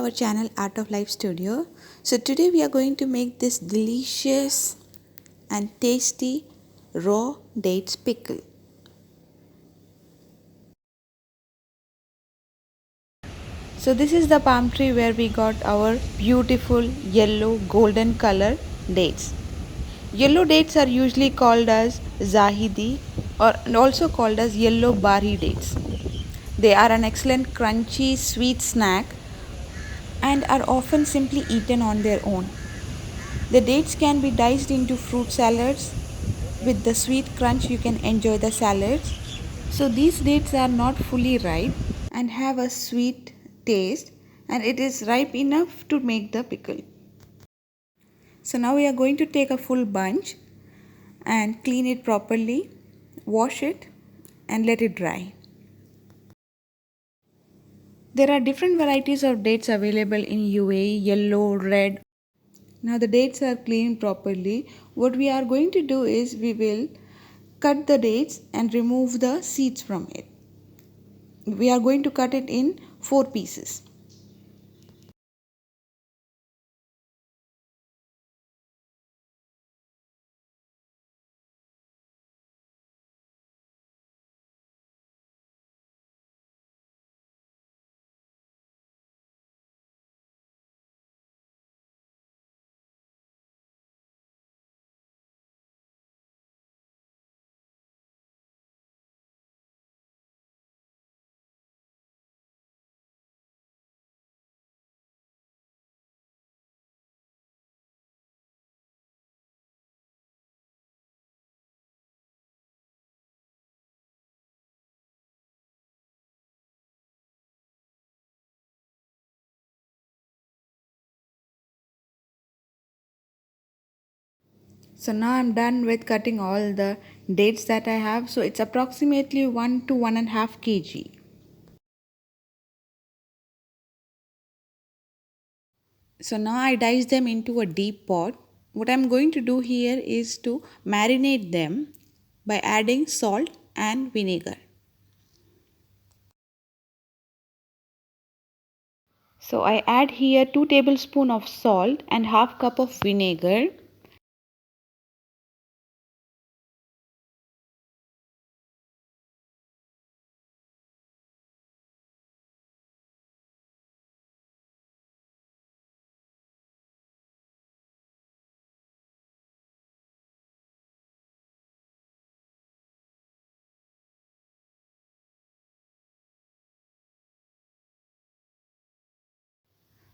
our channel Art of Life Studio. So today we are going to make this delicious and tasty raw dates pickle. So this is the palm tree where we got our beautiful yellow golden color dates. Yellow dates are usually called as zahidi or also called as yellow bari dates. They are an excellent crunchy sweet snack and are often simply eaten on their own. The dates can be diced into fruit salads. With the sweet crunch, you can enjoy the salads. So these dates are not fully ripe and have a sweet taste, and it is ripe enough to make the pickle. So now we are going to take a full bunch and clean it properly, wash it and let it dry. There are different varieties of dates available in UAE: yellow, red. Now the dates are cleaned properly. What we are going to do is we will cut the dates and remove the seeds from it. We are going to cut it in 4 pieces. So now I'm done with cutting all the dates that I have. So it's approximately 1 to 1.5 kg. So now I dice them into a deep pot. What I'm going to do here is to marinate them by adding salt and vinegar. So I add here 2 tablespoons of salt and half cup of vinegar.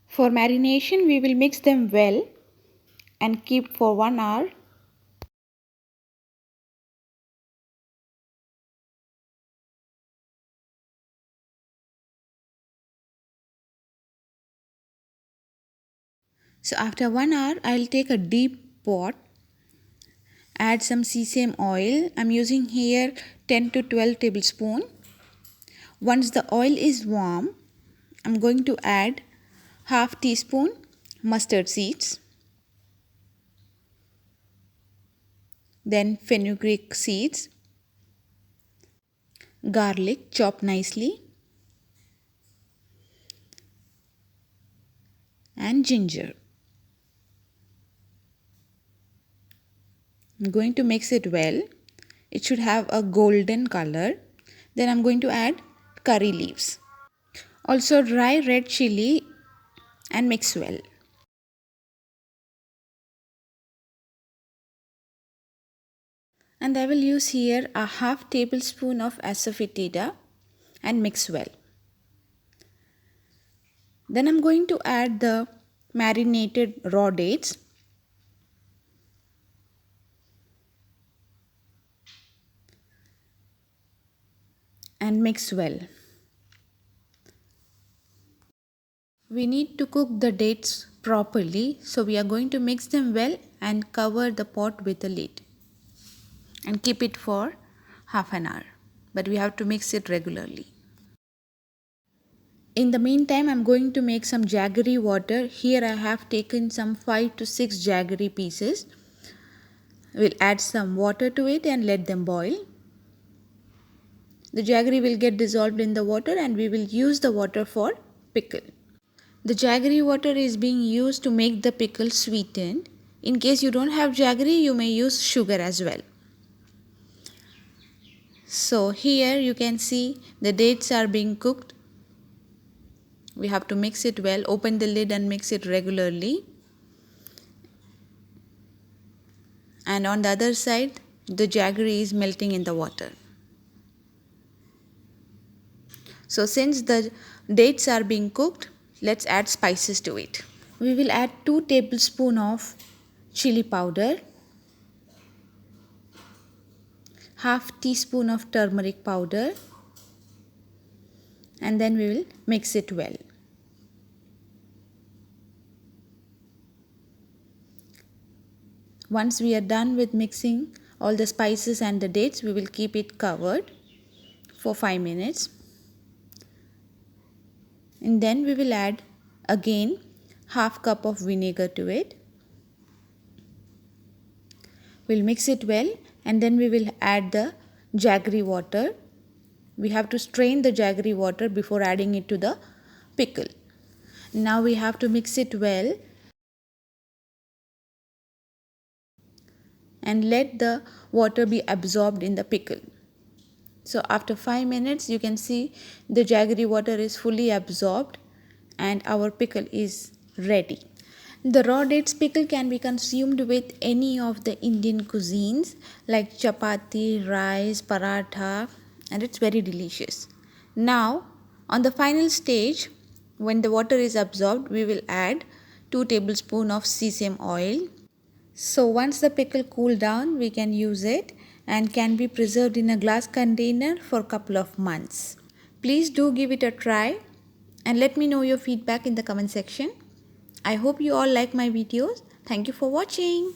For marination, we will mix them well and keep for 1 hour. So after 1 hour, I'll take a deep pot, add some sesame oil. I'm using here 10 to 12 tablespoons. Once the oil is warm, I'm going to add half teaspoon mustard seeds, then fenugreek seeds, garlic chopped nicely, and ginger. I'm going to mix it well. It should have a golden color. Then I'm going to add curry leaves. Also dry red chili and mix well. And I will use here a half tablespoon of asafoetida and mix well. Then I'm going to add the marinated raw dates. And mix well. We need to cook the dates properly, so we are going to mix them well and cover the pot with a lid and keep it for half an hour. But we have to mix it regularly. In the meantime, I'm going to make some jaggery water. Here I have taken some 5 to 6 jaggery pieces. We'll add some water to it and let them boil. The jaggery will get dissolved in the water and we will use the water for pickle. The jaggery water is being used to make the pickle sweetened. In case you don't have jaggery, you may use sugar as well. So here you can see the dates are being cooked. We have to mix it well. Open the lid and mix it regularly. And on the other side, the jaggery is melting in the water. So since the dates are being cooked, let's add spices to it. We will add 2 tablespoons of chili powder, half teaspoon of turmeric powder, and then we will mix it well. Once we are done with mixing all the spices and the dates, we will keep it covered for 5 minutes. And then we will add again half cup of vinegar to it. We'll mix it well and then we will add the jaggery water. We have to strain the jaggery water before adding it to the pickle. Now we have to mix it well and let the water be absorbed in the pickle. So after 5 minutes you can see the jaggery water is fully absorbed and our pickle is ready. The raw dates pickle can be consumed with any of the Indian cuisines like chapati, rice, paratha, and it's very delicious. Now on the final stage, when the water is absorbed, we will add 2 tablespoons of sesame oil. So once the pickle cool down, we can use it and can be preserved in a glass container for a couple of months. Please do give it a try and let me know your feedback in the comment section. I hope you all like my videos. Thank you for watching.